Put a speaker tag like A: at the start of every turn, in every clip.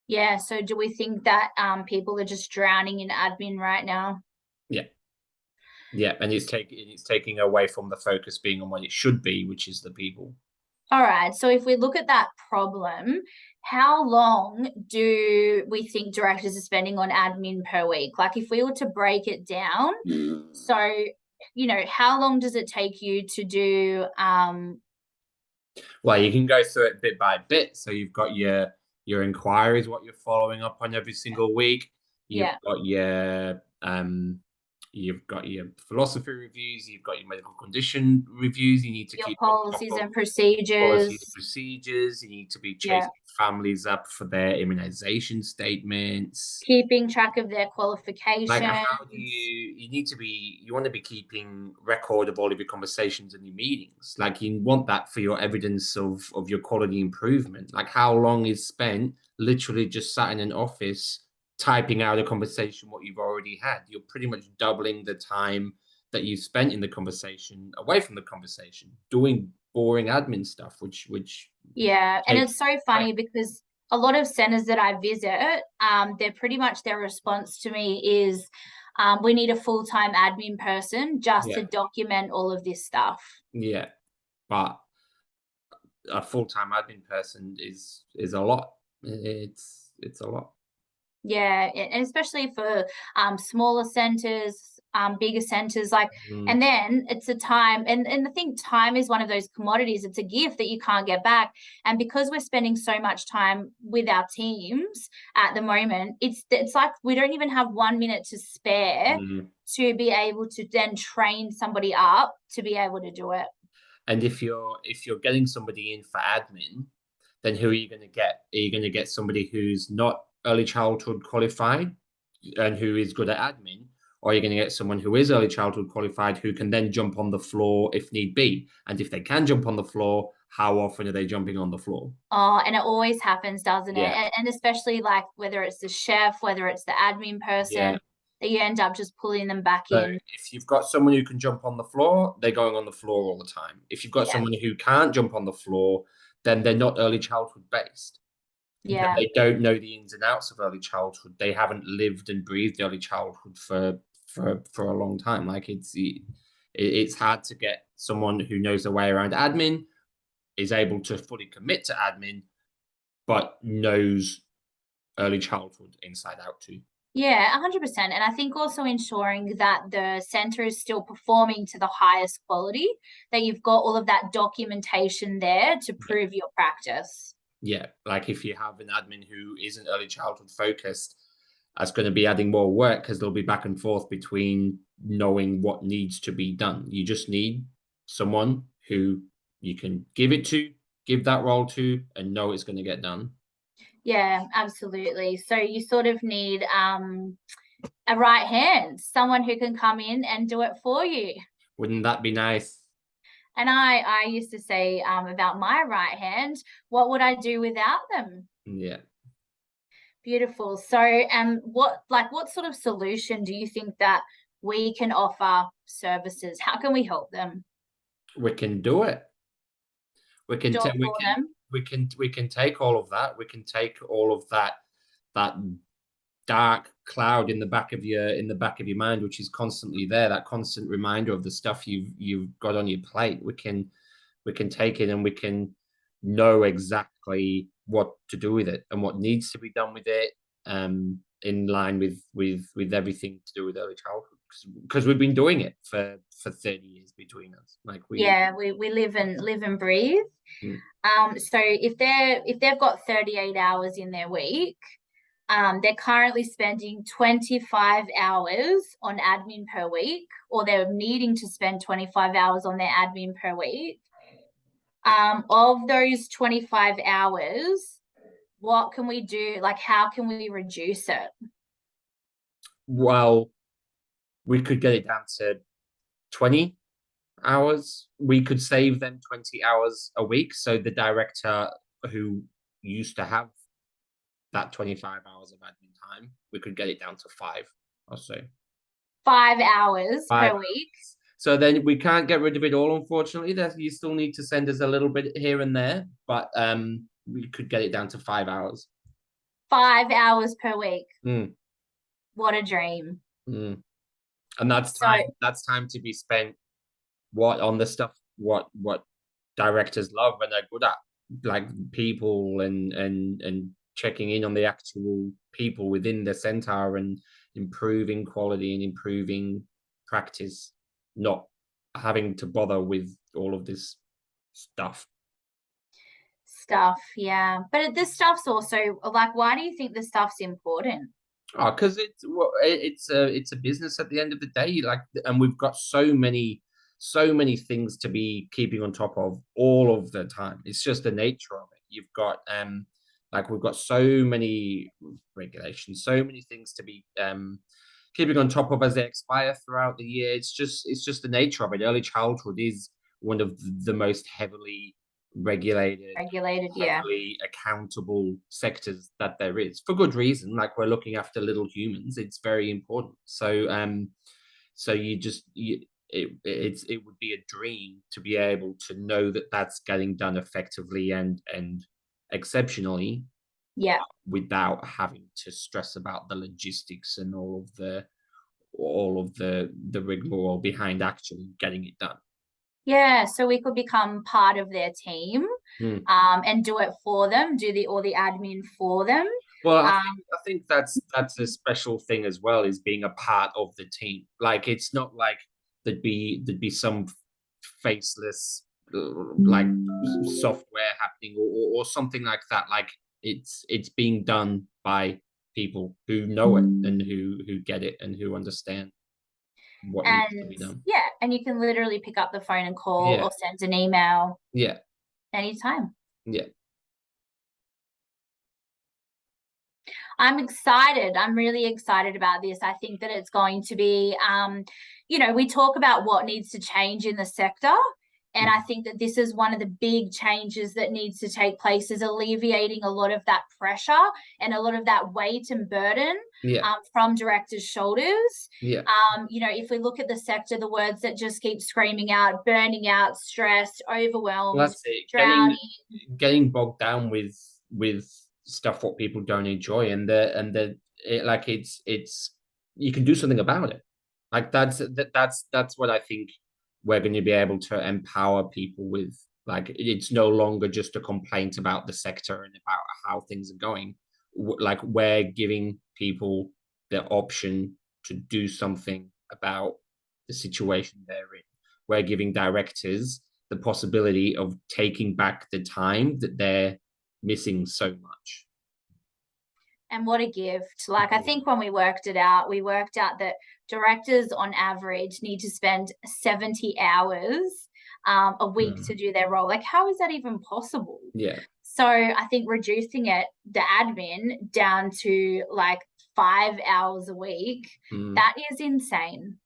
A: Yeah. So do we think that people are just drowning in admin right now?
B: Yeah. Yeah, and it's taking away from the focus being on what it should be, which is the people.
A: All right. So if we look at that problem, how long do we think directors are spending on admin per week? Like if we were to break it down, so how long does it take you to do
B: Well, you can go through it bit by bit. So you've got your inquiries, what you're following up on every single week. You've
A: yeah,
B: got your philosophy reviews. You've got your medical condition reviews. You need to
A: your
B: keep on top
A: policies
B: of
A: and procedures.
B: policies and procedures. You need to be
A: Yeah.
B: chasing families up for their immunization statements.
A: Keeping track of their
B: Like,
A: qualifications.
B: how do you want to be keeping record of all of your conversations and your meetings? Like, you want that for your evidence of your quality improvement. Like, how long is spent literally just sat in an office typing out a conversation what you've already had? You're pretty much doubling the time that you spent in the conversation away from the conversation doing boring admin stuff, which
A: Yeah, and
B: takes
A: it's so
B: time.
A: funny because a lot of centers that I visit, they're pretty much their response to me is, we need a full-time admin person just
B: Yeah,
A: to document all of this stuff.
B: yeah, but a full-time admin person is a lot. It's a lot.
A: Yeah, and especially for smaller centers, bigger centers, like,
B: Mm,
A: and then it's a time, and I think time is one of those commodities. It's a gift that you can't get back, and because we're spending so much time with our teams at the moment, it's like we don't even have 1 minute to spare
B: mm.
A: to be able to then train somebody up to be able to do it.
B: And if you're getting somebody in for admin, then who are you going to get? Are you going to get somebody who's not early childhood qualified and who is good at admin, or are you going to get someone who is early childhood qualified who can then jump on the floor if need be? And if they can jump on the floor, how often are they jumping on the floor?
A: Oh, and it always happens, doesn't it?
B: Yeah,
A: And especially like whether it's the chef, whether it's the admin
B: yeah.
A: person, that you end up just pulling them back
B: So
A: in.
B: if you've got someone who can jump on the floor, they're going on the floor all the time. If you've got
A: Yeah,
B: someone who can't jump on the floor, then they're not early childhood based. Then
A: yeah,
B: they don't know the ins and outs of early childhood. They haven't lived and breathed early childhood for a long time. Like, it's hard to get someone who knows their way around admin, is able to fully commit to admin, but knows early childhood inside out too.
A: yeah, 100%. And I think also ensuring that the center is still performing to the highest quality, that you've got all of that documentation there to
B: Yeah.
A: prove your practice.
B: Yeah, like if you have an admin who isn't early childhood focused, that's going to be adding more work because they'll be back and forth between knowing what needs to be done. You just need someone who you can give it to, give that role to, and know it's going to get done.
A: Yeah, absolutely. So you sort of need a right hand, someone who can come in and do it for you.
B: Wouldn't that be nice?
A: And I used to say about my right hand, what would I do without them?
B: Yeah,
A: Beautiful. So, what sort of solution do you think that we can offer services? How can we help them?
B: we can do it. We can
A: Do
B: take
A: it for them?
B: we can take all of that. We can take all of that dark cloud in the back of your mind, which is constantly there, that constant reminder of the stuff you've got on your plate. We can take it and we can know exactly what to do with it and what needs to be done with it, in line with everything to do with early childhood, because we've been doing it for 30 years between us. Like,
A: Yeah, we live and breathe.
B: mm,
A: So if they've got 38 hours in their week, they're currently spending 25 hours on admin per week, or they're needing to spend 25 hours on their admin per week. Of those 25 hours, what can we do? Like, how can we reduce it?
B: well, we could get it down to 20 hours. We could save them 20 hours a week. So the director who used to have that 25 hours of admin time, we could get it down to five or so.
A: 5 hours
B: Five
A: per week.
B: hours. So then we can't get rid of it all, unfortunately. That you still need to send us a little bit here and there, but we could get it down to 5 hours.
A: 5 hours per week.
B: Mm,
A: What a dream.
B: mm. And that's
A: So
B: time to be spent on the stuff what directors love and they're good at, like people and checking in on the actual people within the center and improving quality and improving practice, not having to bother with all of this stuff.
A: yeah. But this stuff's also like, why do you think this stuff's important?
B: Oh, because it's a business at the end of the day, like, and we've got so many things to be keeping on top of all of the time. It's just the nature of it. You've got like we've got so many regulations, so many things to be keeping on top of as they expire throughout the year. It's just the nature of it. Early childhood is one of the most heavily regulated,
A: Yeah.
B: heavily accountable sectors that there is, for good reason. Like, we're looking after little humans. It's very important. So it would be a dream to be able to know that that's getting done effectively and exceptionally,
A: Yeah.
B: without having to stress about the logistics and all of the rigmarole behind actually getting it done.
A: Yeah, so we could become part of their team,
B: Mm.
A: and do it for them, do all the admin for them.
B: Well, I think that's a special thing as well, is being a part of the team. Like, it's not like there'd be some faceless like software happening or something like that. Like, it's being done by people who know it and who get it and who understand what needs to be
A: And
B: done.
A: yeah, and you can literally pick up the phone and call
B: Yeah.
A: or send an email
B: Yeah.
A: anytime.
B: Yeah.
A: I'm excited. I'm really excited about this. I think that it's going to be, we talk about what needs to change in the sector. And I think that this is one of the big changes that needs to take place, is alleviating a lot of that pressure and a lot of that weight and burden from directors' shoulders.
B: Yeah.
A: If we look at the sector, the words that just keep screaming out: burning out, stressed, overwhelmed,
B: Well, that's it.
A: drowning.
B: Getting bogged down with stuff what people don't enjoy, and it's you can do something about it. Like, that's what I think we're going to be able to empower people with. Like, it's no longer just a complaint about the sector and about how things are going. Like, we're giving people the option to do something about the situation they're in. We're giving directors the possibility of taking back the time that they're missing so much.
A: And what a gift. Like, I think when we worked out that directors on average need to spend 70 hours a week to do their role. Like, how is that even possible?
B: Yeah.
A: So I think reducing the admin down to like 5 hours a week, that is insane.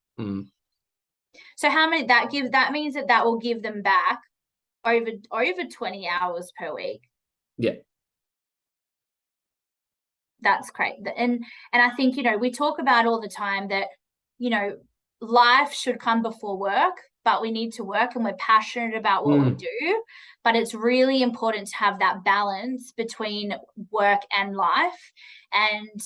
A: So how many that means that will give them back over 20 hours per week.
B: Yeah.
A: That's great. And I think, we talk about all the time that, life should come before work, but we need to work and we're passionate about what we do. But it's really important to have that balance between work and life. And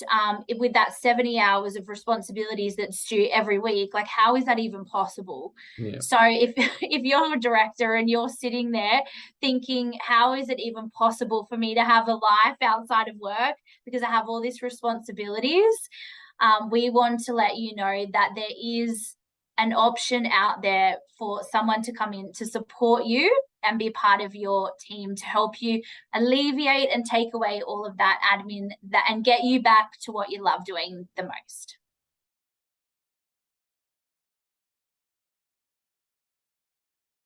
A: with that 70 hours of responsibilities that's due every week, like, how is that even possible?
B: Yeah.
A: So if you're a director and you're sitting there thinking, how is it even possible for me to have a life outside of work because I have all these responsibilities? We want to let you know that there is an option out there for someone to come in to support you and be part of your team to help you alleviate and take away all of that admin and get you back to what you love doing the most.